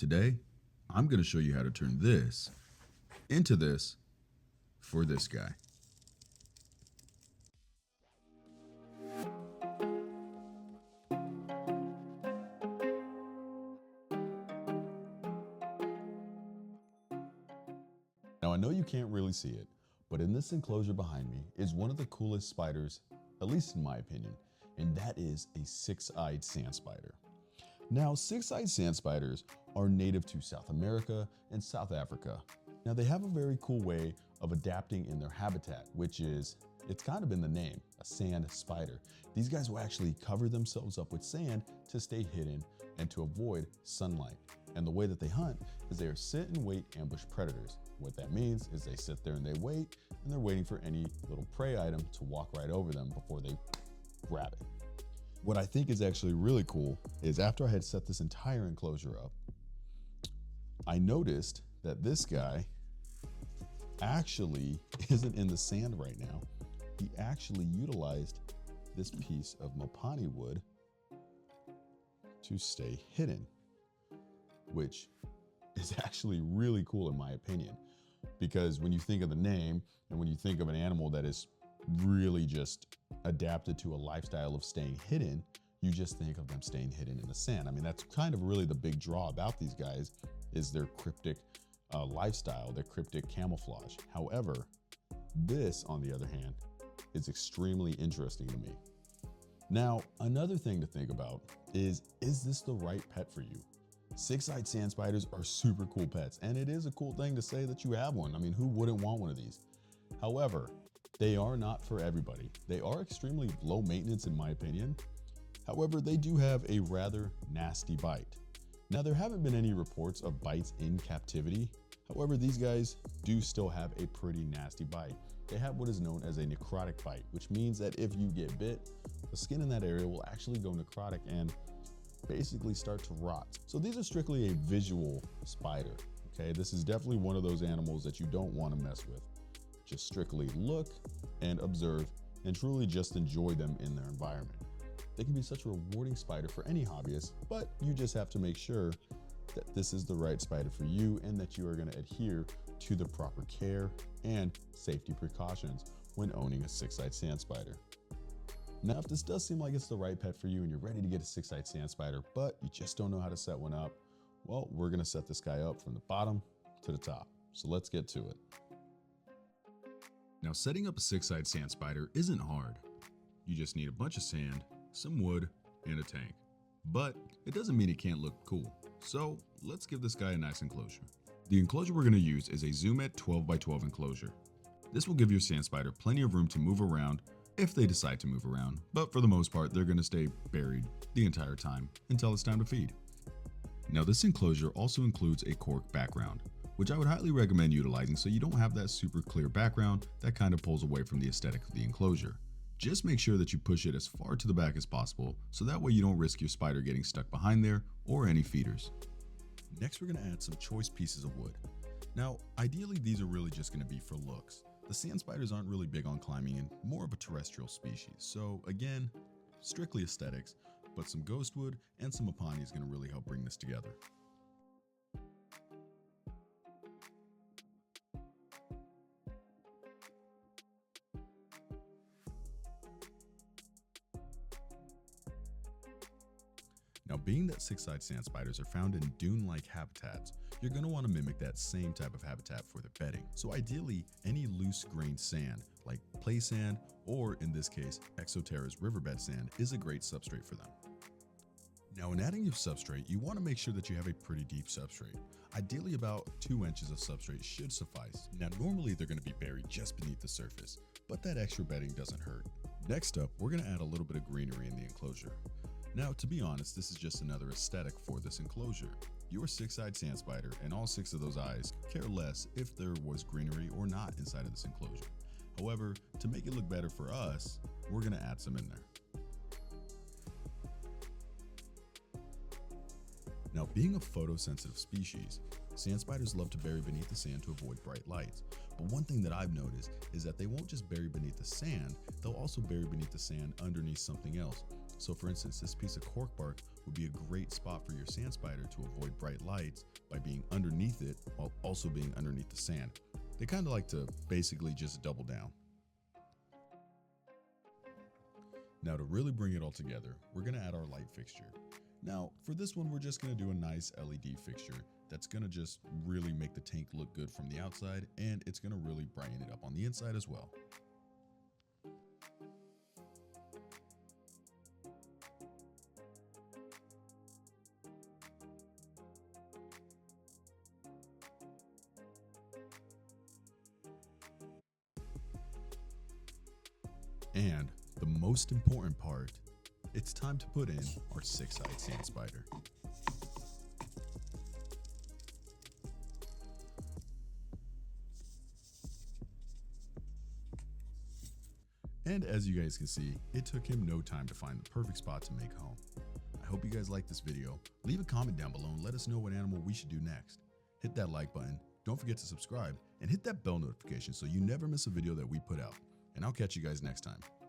Today, I'm going to show you how to turn this into this for this guy. Now I know you can't really see it, but in this enclosure behind me is one of the coolest spiders, at least in my opinion, and that is a six-eyed sand spider. Now, six-eyed sand spiders are native to South America and South Africa. Now, they have a very cool way of adapting in their habitat, which is, it's kind of in the name, a sand spider. These guys will actually cover themselves up with sand to stay hidden and to avoid sunlight. And the way that they hunt is they sit and wait ambush predators. What that means is they sit there and they wait, and they're waiting for any little prey item to walk right over them before they grab it. What I think is actually really cool is after I had set this entire enclosure up, I noticed that this guy actually isn't in the sand right now. He actually utilized this piece of Mopani wood to stay hidden, which is actually really cool in my opinion, because when you think of the name and when you think of an animal that is really just adapted to a lifestyle of staying hidden, you just think of them staying hidden in the sand. I mean, that's kind of really the big draw about these guys is their cryptic lifestyle, their cryptic camouflage. However, this, on the other hand, is extremely interesting to me. Now, another thing to think about is this the right pet for you? Six-eyed sand spiders are super cool pets, and it is a cool thing to say that you have one. I mean, who wouldn't want one of these? However, they are not for everybody. They are extremely low maintenance in my opinion. However, they do have a rather nasty bite. Now, there haven't been any reports of bites in captivity. However, these guys do still have a pretty nasty bite. They have what is known as a necrotic bite, which means that if you get bit, the skin in that area will actually go necrotic and basically start to rot. So these are strictly a visual spider, okay? This is definitely one of those animals that you don't want to mess with. Just strictly look and observe and truly just enjoy them in their environment. They can be such a rewarding spider for any hobbyist, but you just have to make sure that this is the right spider for you and that you are going to adhere to the proper care and safety precautions when owning a six-eyed sand spider. Now, if this does seem like it's the right pet for you and you're ready to get a six-eyed sand spider, but you just don't know how to set one up, well, we're going to set this guy up from the bottom to the top. So let's get to it. Now, setting up a six-eyed sand spider isn't hard. You just need a bunch of sand, some wood, and a tank. But it doesn't mean it can't look cool. So let's give this guy a nice enclosure. The enclosure we're going to use is a Zoomet 12x12 enclosure. This will give your sand spider plenty of room to move around if they decide to move around, but for the most part, they're going to stay buried the entire time until it's time to feed. Now, this enclosure also includes a cork background, which I would highly recommend utilizing so you don't have that super clear background that kind of pulls away from the aesthetic of the enclosure. Just make sure that you push it as far to the back as possible so that way you don't risk your spider getting stuck behind there or any feeders. Next, we're going to add some choice pieces of wood. Now, ideally, these are really just going to be for looks. The sand spiders aren't really big on climbing and more of a terrestrial species. So again, strictly aesthetics, but some ghost wood and some Mopani is going to really help bring this together. Now, being that six-eyed sand spiders are found in dune-like habitats, you're going to want to mimic that same type of habitat for their bedding. So ideally, any loose-grained sand, like play sand, or in this case, Exoterra's riverbed sand, is a great substrate for them. Now, in adding your substrate, you want to make sure that you have a pretty deep substrate. Ideally, about 2 inches of substrate should suffice. Now, normally they're going to be buried just beneath the surface, but that extra bedding doesn't hurt. Next up, we're going to add a little bit of greenery in the enclosure. Now, to be honest, this is just another aesthetic for this enclosure. Your six-eyed sand spider and all 6 of those eyes care less if there was greenery or not inside of this enclosure. However, to make it look better for us, we're going to add some in there. Now, being a photosensitive species, sand spiders love to bury beneath the sand to avoid bright lights. But one thing that I've noticed is that they won't just bury beneath the sand, they'll also bury beneath the sand underneath something else. So for instance, this piece of cork bark would be a great spot for your sand spider to avoid bright lights by being underneath it while also being underneath the sand. They kind of like to basically just double down. Now to really bring it all together, we're going to add our light fixture. Now for this one, we're just going to do a nice LED fixture that's going to just really make the tank look good from the outside, and it's going to really brighten it up on the inside as well. And the most important part, it's time to put in our 6-eyed sand spider. And as you guys can see, it took him no time to find the perfect spot to make home. I hope you guys liked this video. Leave a comment down below and let us know what animal we should do next. Hit that like button, don't forget to subscribe, and hit that bell notification so you never miss a video that we put out. And I'll catch you guys next time.